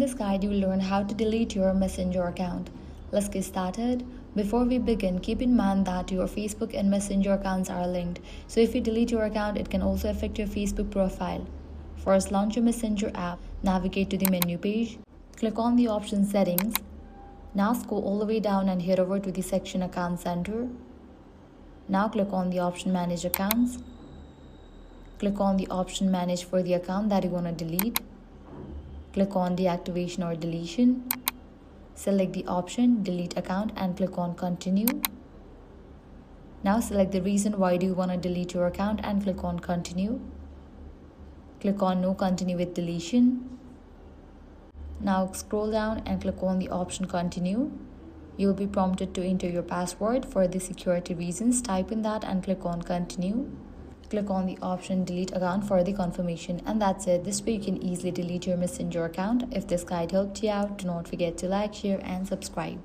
this guide, you will learn how to delete your Messenger account. Let's get started. Before we begin, keep in mind that your Facebook and Messenger accounts are linked. So if you delete your account, it can also affect your Facebook profile. First, launch your Messenger app. Navigate to the menu page. Click on the option Settings. Now scroll all the way down and head over to the section Account Center. Now click on the option Manage Accounts. Click on the option Manage for the account that you want to delete. Click on Deactivation or Deletion. Select the option Delete Account and click on Continue. Now select the reason why do you want to delete your account and click on Continue. Click on No Continue with Deletion. Now scroll down and click on the option Continue. You will be prompted to enter your password. For the security reasons, type in that and click on Continue. Click on the option Delete Account for the confirmation, and that's it. This way you can easily delete your Messenger account. If this guide helped you out, do not forget to like, share and subscribe.